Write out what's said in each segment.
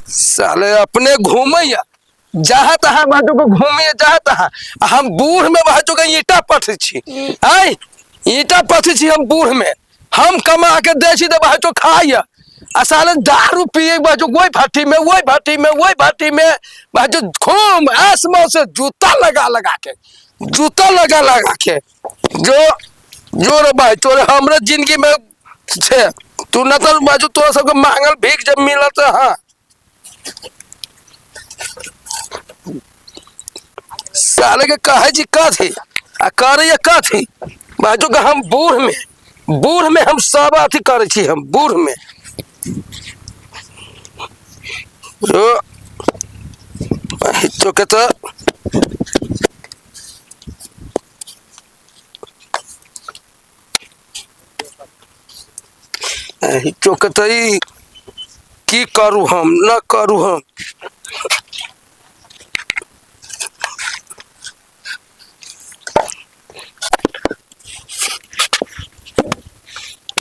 साले अपने घूमैया जहाँ तहाँ बाजू को घूमिए जहाँ तहाँ हम बूढ़ में बाजू का ईटा पथ छी आई ईटा पथ छी हम बूढ़ में हम कमा के दे छी तो बाजू खाइया आ साले दारू पिए बाजू वही भट्टी में बाजू घूम आसमान से जूता लगा के जो रे भाई तोरे हमरे जिंदगी में छे तू न तो बाजू तोरा सबके मांगल भीख जब मिलत हाँ साले के कहे जी का थी आ करे का थी बाजू का हम बूढ़ में हम सब अथी करे छी हम बूढ़ में जो के तो चौकतई की करू हम न करू हम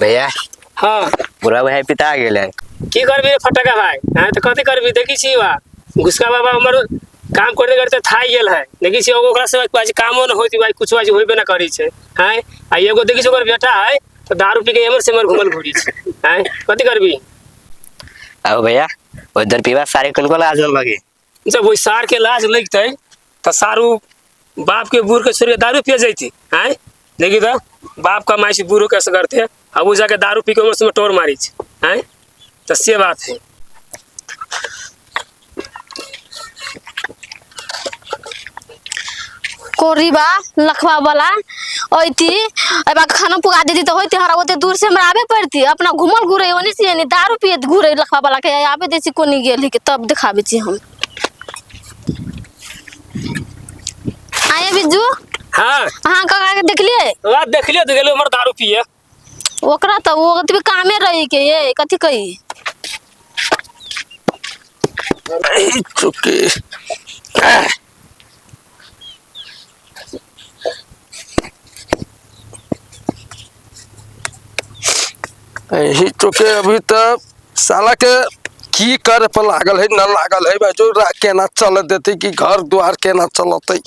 भैया हाँ बुरा भाई पिता गेल है की करबी रे फटका भाई हाँ तो कथी करबी देखी छी बा घुसका बाबा हमर काम करते करते थाई गेल है देखी छी ओकरा से आज कामो न होती भाई कुछ आज होइबे न करी छे हैं आ एगो देखी छी ओकर बेटा है तो दारू पी के एमर से मर घुमल घुरी छे हैं कथी करबी आओ भैया उधर पीवा सारे कनको लाज लगे जब वही सार के लाज लगते तो सारू बाप के बूढ़ के छोड़ के दारू पिए जाती हैं देखी तो बाप का माई से बूढ़ो कैसे करते अब वो जाके दारू पी के उमर से टोर मारी हैं तो से बात है कोरीबा लखवा वाला ओइती एबा खाना पुगा देती तो होती हरा ओते दूर से हमरा आवे पड़ती अपना घुमल घुरे ओनी से नहीं दारू पिए घुरे लखवा वाला के आवे देसी कोनी गेल के तब दिखाबे छी हम आए बिजू हाँ हां काका के देखलिए बात देख लियो तो गेलो हमर दारू पिए ओकरा तो वो कतबे कामे रही के ये कथी कही चुके यही चुके अभी तक साला के की करे पर लागल है न लागल है बाजू केना चल देते कि घर द्वार केना चलते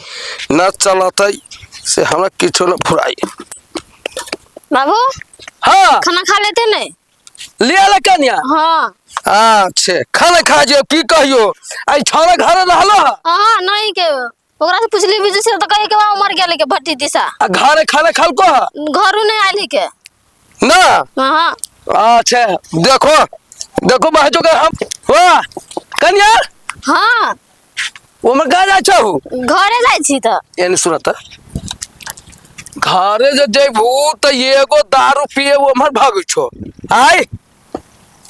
न चलते से हमरा किछो न फुराई बाबू हाँ खाना खा लेते नहीं लिया ले कन्या हाँ अच्छा खाना खा जो की कहियो आई छोरा घर रहलो हाँ नहीं के ओकरा से पूछली बिजू से तो कहे के बा मर गेल के भट्टी दिशा आ घर खाना खाल को घरू नहीं आइली के ना हाँ अच्छा देखो देखो बाजू का हम वाह कन्या हाँ वो मैं कहा जाय छहु घरे जाय छी त एने सुनत घरे जे जेबू त एगो दारू पिए वो हमर भाग छो आय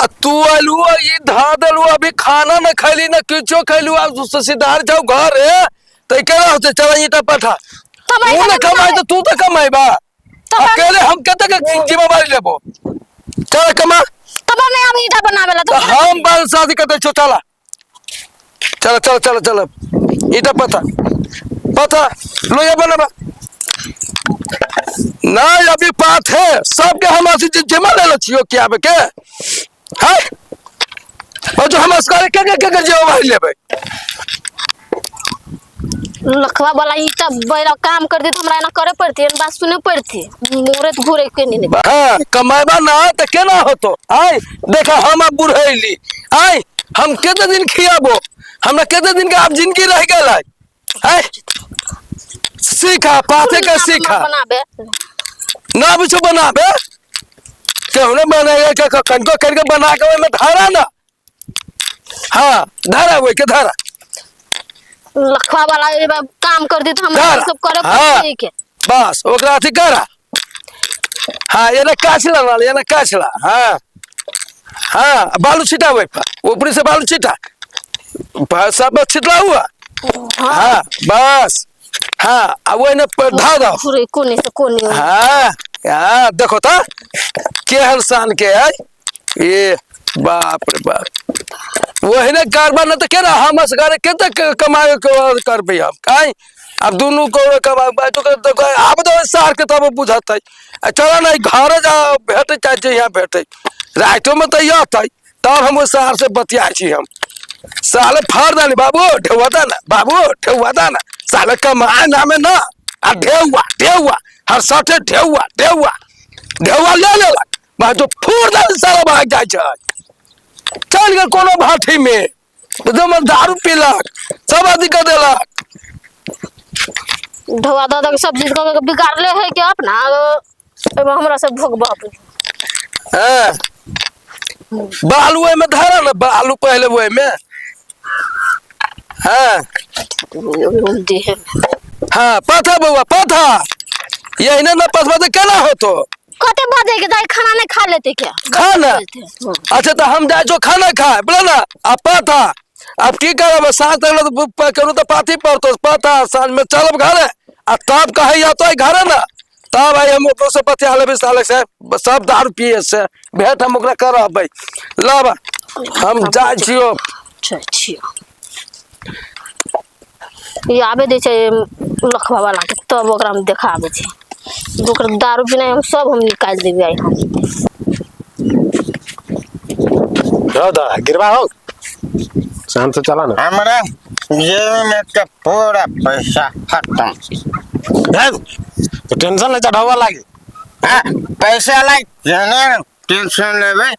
आ तू आलू ये धा देलू अभी खाना न खैली न किछो खैलू आ सीधार जाओ घर है त केना होते चल ईटा पठा तू न कमाई त तू त कमाई बा अकेले हम कते के जिम्मेवारी लेबो चल कमा तब मैं अब ईटा बनावेला तो हम बाल शादी करते छो चला चल चल चल चल ईटा पता लो ये बनबा ना अभी बात है सबके हम जिम्मा ले छियो क्या बे के है और जो हम असकारे के जिम्मेवारी लेबे लखवा वाला ईटा बड़ा काम कर दे तो हमरा ना करे पड़ती है बात सुने पड़ती मोरे घुरे के नहीं हां कमाइबा ना त केना होतो आय देखा हम अब बुढ़ैली आय हम केते दिन खियाबो हमरा केते दिन के अब जिंदगी रह गेल है सीखा पाथे के सीखा बनाबे ना कुछ बनाबे केहने बनाएगा के कनको करके बना के में धारा ना हां धारा होय के धारा लखवा वाला काम कर दी तो हम सब करे पड़ती के बस ओकरा अथी करा हाँ ये ना काचला वाला ये ना काचला हाँ हाँ बालू छिटा हुआ ऊपरी से बालू छिटा सब छिटला हुआ हाँ बस हाँ अब वो ना धा दो पूरे कोने से कोने हाँ हाँ देखो तो केहन सान के है ये बाप रे बाप वही ने कारबार न तो के ना हम असगारे के तक कमाए कर भी हम काई अब दोनों को कमाए बाजू कर तो अब तो सार के तब बुझाता है चला नहीं घर जा भेटे चाहे यहाँ भेटे रातों में तो यह था तब हम सार से बतिया छी हम साले फाड़ डाली बाबू ठेवा था ना बाबू ठेवा था ना साले कमाए नामे ना आ ढेवा हर साथे ढेवा ले मैं तो फोड़ डाली साला भाग जाए चल गए कोनो भाठी में तो मैं दारू पीलक सब आदि कर देलक ढवा दादा के सब्जी का बिगाड़ ले है क्या अपना एमे हमरा से भोग बाप हाँ बालू में धरा ना बालू पहले वो में हाँ हाँ पथा बउआ पथा यही ना पथवा तो क्या हो तो कते बजे के दाई खाना नहीं खा लेते क्या खाना अच्छा तो हम जाए जो खाना खाए बोला ना अब पथा अब की करब सांझ तक करूँ तो पाथी पर तो पथा सांझ में चलब घरे आ तब कहे या तो घरे ना तब आई हम ऊपर से पथे हाले भी साले से सब दारू पिए से भेंट हम ओकरा करब भाई लब हम जाए छियो ये आबे दे छै लखवा वाला के तब ओकरा में देखाबे छै ओकर दारू पीना हम सब हम निकाल देबे आई हम दा गिरवा हो शाम से चला ना हमारा जेब में का पूरा पैसा खत्म तो टेंशन ले चढ़ावा लागे हाँ, पैसा लाग जाने टेंशन लेबे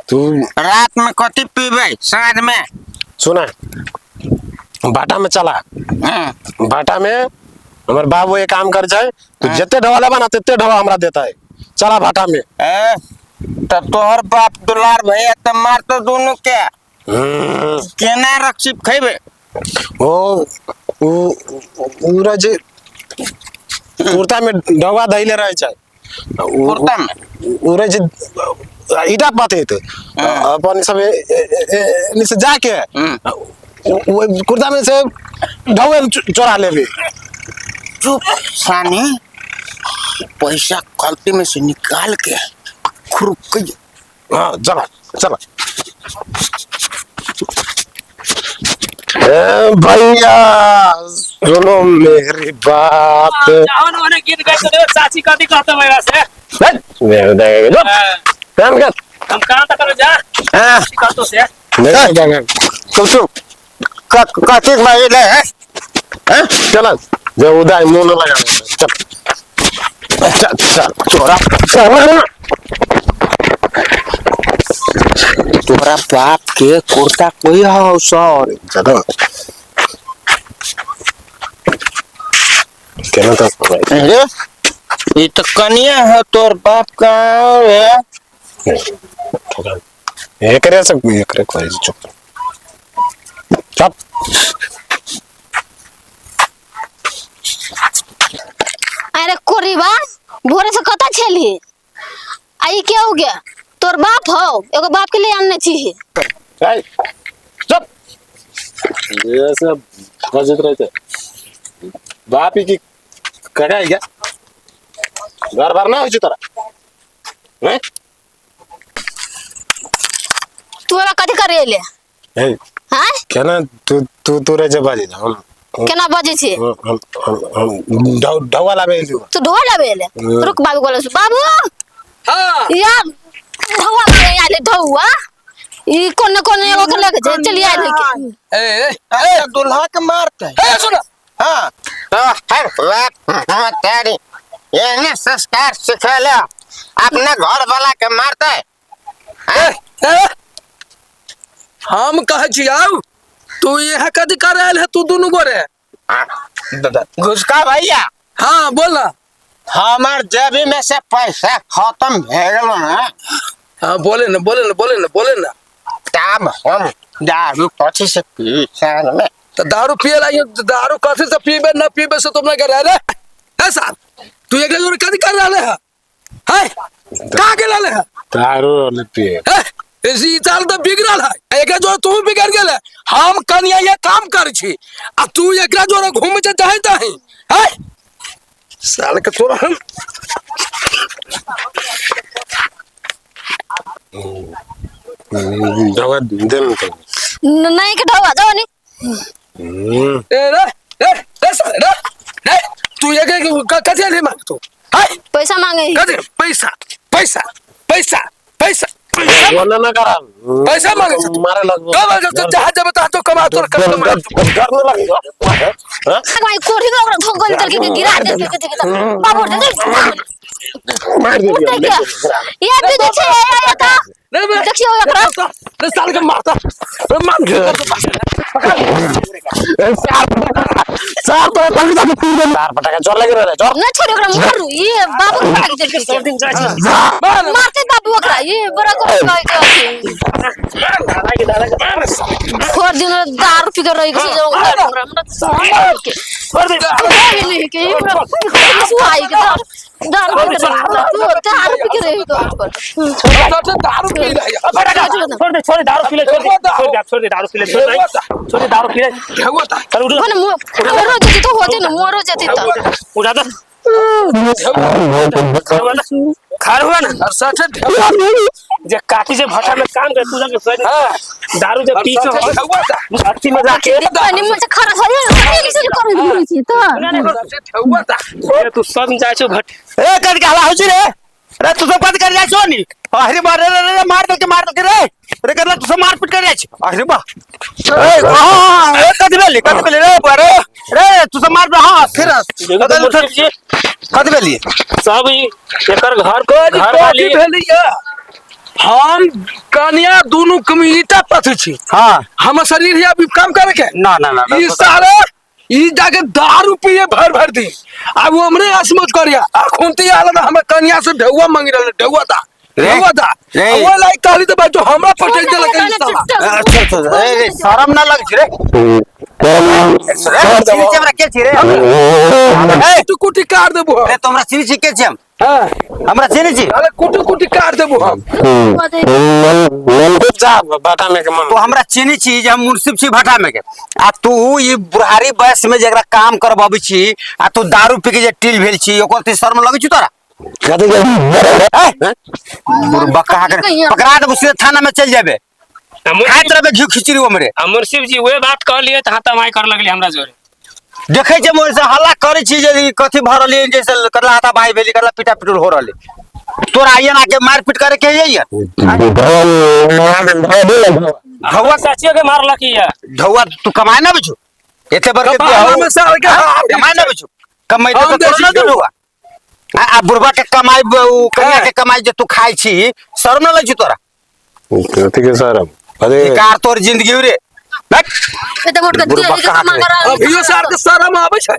तू रात में कथी पीबे साँझ में सुना बाटा में चला बाटा में हमारे बाबू ये काम कर जाए तो जितने ढवा लेबा ना तितने ढवा हमरा देता है चला भाटा में तब तोहर बाप दुलार भैया तब मार तो दोनों के केना रक्षिप खेबे पूरा जे कुर्ता में ढवा धैले रहे छै कुर्ता में उरे जे ईटा पाते थे अपन सब से जाके वो कुर्ता में से ढवे चोरा लेबे चुप सानी पैसा कल्टी में से निकाल के खुरक हाँ चला चला भैया सुनो मेरी बात जावन ओने गीत गाय तो चाची कथी कहतो मेरा से काम कर हम काम तक करो जा चाची कहतो से चल कथी मांगे है चला जो उदय मुंह न लगा चल चोरा तोरा बाप के कुर्ता कोई हो सर चलो केना तो अरे ये तो कनिया है तोर बाप का है एकरे से एकरे कोई चुप चुप अरे कोरीबा भोरे से कता छेली आई क्या हो गया तोर बाप हो एगो बाप के लिए आनने चाहिए चल चुप ये सब गजत रहते बाप ही की कड़ाई क्या घर भर ना हो तोरा हैं तू एबा कथी करे ले ए हां केना तू रे जे बाजी हम केना बजे छी हम ढवा लाबे लियो तू ढोल लाबे ले रुक बाबू बोले बाबू हाँ यार ढवा लाबे आले ढवा ई कोने कोने एगो के लेके जा चली आए लेके ए दुल्हा के मारते ए सुन हाँ तो हर बात तेरी ये ने संस्कार सिखा ले अपने घर वाला के मारते ए हम कहे छी आउ तू यहाँ कथी कर रहा है तू दोनों गोरे घुसका भैया हाँ बोल ना हमार जेबी में से पैसा खत्म भे गेलो ना हाँ बोले ना तब हम दारू पछी से पी साल में तो दारू पिए ला दारू कथी से पीबे न पीबे से तुम नहीं कर रहे ऐसा तू एक जोर कथी कर रहा है कहाँ के लाले है दारू ले पिए इसी साल तो बिगड़ल है एक जोर तू बिगड़ गेल हम कनिया ये काम कर छी आ तू एक जोर घूम के जाहि ताहि है साल के तोरा हम दवा देन तो नहीं के ढवा जाओ नी ए रे साले रे तू एक कथी ले मांग तू है पैसा मांगे कथी पैसा बोलना ना करा पैसा मांगे मारे लग तो जहाँ जब का तोर कर डर नहीं लगेगा हाँ? भाई कोठी में ओकरा धोक गल के गिरा दे बाबू दे मार दे ये भी देखे ये था नहीं मैं देखियो ओकरा नहीं साल के मारता मार चार पटाखा जोर लगे रहे जोर न छोड़ ओकरा मारू ये बाबू के भाग दे सब दिन जाय छी मारते बाबू ओकरा ये बड़ा को खोर दिन दारू पी के रही के जो ओकरा हमरा के छोड़ दे नहीं के सुहाई के दारू पी के रही दारू पी रहा छोड़ दे दारू पी ले छोड़ दे दारू पी ले छोड़ दे दारू पी ले क्या हुआ था चल उठ मोरो जति तो होते न मोरो जति त उठा दे खार हुआ ना जे काटी से भट्टा में काम कर तू जाके दारू जे पी के अथी में जाके पानी में से खरा हो ये से कर दी छी तू सब जाय छ भट ए कर के हला हो छी रे अरे तू सब बात कर जा छो नी अरे मार दे रे अरे करला तू सब मार पीट कर जा छी अरे बा ए हां ए कद बेली रे अरे रे तू सब मार हां फिर कद बेली सब एकर घर घर वाली भेलिया हम कन्या दोनों कमीटा पथ छी हां हम शरीर या भी काम करे के ना ई सारे ई जाके दारू पिए भर दी अब वो हमरे असमत करिया अखुनती आला हम कन्या से ढौवा मांग रहल ढौवा था वो लाइक कहली तो बच्चों हमरा पटक दे लगे साला अच्छा ए शर्म ना लग छी रे चिनी चमरा के छी रे ए तू कुटी काट देबो अरे तोमरा चिनी छी के छी हम हां हमरा चिनी छी अरे कुटी काट देबो हम जा बाटा में के मन तो हमरा चिनी छी जे हम मुंसिफ छी भटा में के आ तू ई बुढ़ारी वयस में जेकरा काम करबाबी छी आ तू दारू पी के जे टिल भेल छी ओकर ते शर्म लगे छी तोरा कथी बुढ़बा कहा कर पकड़ा दे उसे थाना में चल जाबे खाइत रहबे घी खिचड़ी हमरे मुंसिफ जी वे बात कह लिए त हाथा माई कर लगली हमरा जोरे देखे छे मोर से हल्ला करे छी जे कथी भरली जैसे करला हाथा भाई भेली करला पिटा पिटुल हो रहले तोरा आइए ना के मार पीट करे के यही हवा चाचियो के मारला की है ढौआ तू कमाए ना बिछु एते बर के में साल के कमाए ना बिछु कमाई तो तोरा ना ढौआ आ बुढ़बा के कमाई कन्या के कमाई जे तू खाई छी शर्म न लगी तोरा कथी के शर्म अरे बेकार तोर जिंदगी रे बैठ ए तो मोट के बुढ़बा कहाँ मांग के? रहा अभियो सार के शर्म आवे छै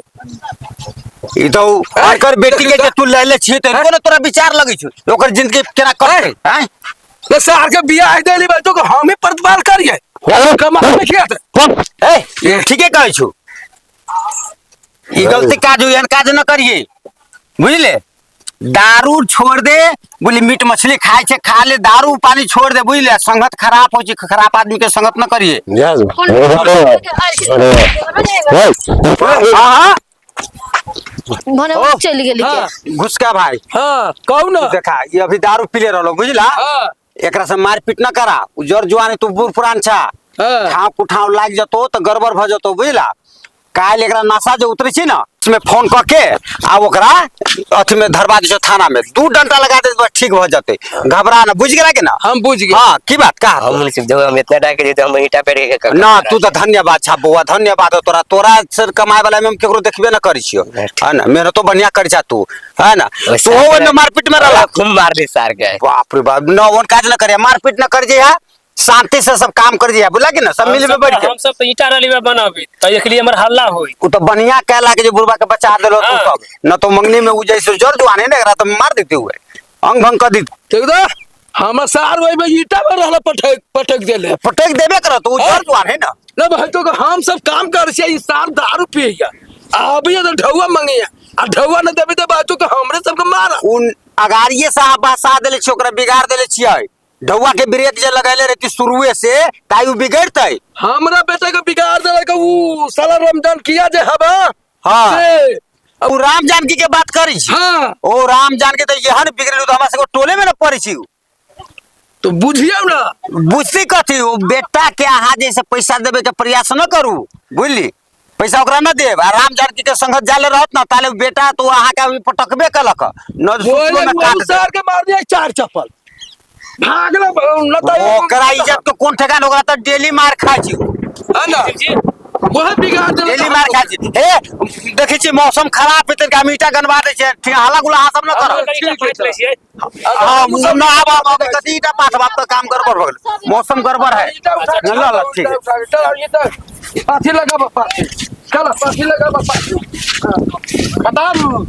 ई तो आकर बेटी के जे तू ले ले छी त इनको ना तोरा विचार लगी छु ओकर जिंदगी केना करते हैं तो सार के बियाह है देली बच्चों को हम ही प्रतिपाल करिए कमा में किया ए ठीके कहै छु ई गलती काज हुई हन काज न करिए बुझले दारू छोड़ दे बोली मीट मछली खाए छे खा ले दारू पानी छोड़ दे बुझले संगत खराब हो छी खराब आदमी के संगत न करिए हां भने चली गेली के घुसका भाई हां कहू ना देखा ये अभी दारू पीले रहलो बुझला हां एकरा से मारपीट न करा उजर जुआन तू बूढ़ पुरान छा हां ठाव कुठाव लाग जतो तो गड़बड़ भ जतो बुझला काल एकरा नशा जो उतरे छी ना उसमें फोन क के आ ओकरा अथ में धरवा दे थाना में 2 डंडा लगा दे बस ठीक हो जाते घबरा ना बुझ गेला के ना हम बुझ गए हां की बात का हम मुंसिफ जब हम इतना डाके देते हम ईटा पेड़ के ना तू तो धन्यवाद छा बुआ धन्यवाद हो तोरा सर कमाए वाला में हम केकरो देखबे ना करी छियो है ना मेहनत तो बढ़िया कर जा तू है ना तू हो न मारपीट में रहला खूब मार दे सार के बाप रे बाप न वन काज न करे मारपीट न कर जे है शांति से सब काम कर दिया बुला के ना सब मिल में बैठ के हम सब तो ईटा रली में बनाबी त एक लिए हमर हल्ला होई उ तो बढ़िया कहला के जे बुढ़बा के बचा देलो तू सब न तो मंगनी में उ जैसे जोर जुआने ने एकरा तो मार देते हुए अंग भंग कर दी ठीक दो हम सार वही में ईटा में रहला पटक देले पटक देबे करो तो उ जोर जुआन है ना ना भाई तो हम सब काम कर छे ई सार दारू पिएगा अभी तो ढौवा मांगेया आ ढौवा न देबे तो बातों के हमरे सब के मारा उन अगारिये साहब बसा देले छी ओकरा बिगाड़ देले छियै ढौवा के ब्रेक जे लगैले रहती शुरुए से ताई उ बिगड़तै हमरा बेटा के बिगाड़ देले के उ साला रमजान किया जे हबा हां से उ राम जानकी के बात करी छी हां ओ राम जानकी तो यहन बिगड़ल तो हमरा से टोले में न पड़ी छी तो बुझियो ना बुझती कथी ओ बेटा के अहाँ जैसे पैसा देबे के प्रयास न करू बुझली पैसा ओकरा न देब आ राम जानकी के संगत जाले रहत न ताले बेटा तो अहाँ के पटकबे कलक न बोले सार के मार दिया 4 चप्पल भागले न तो ओकरा इज्जत के कोन ठेकान ओकरा त डेली मार खाइ छी है ना जी बहुत बिगाड़ देले डेली मार खाइ छी हे देखै छी मौसम खराब हेतै का मीठा गनवा दै छै ठीक हाला गुला हां सब न कर हां ना आब कथि ईटा पाठ बाप का काम गड़बड़ हो गेल मौसम गड़बड़ है ल ठीक है चल ये तो पाथी लगा पाथी चल पाथी लगा पाथी खत्म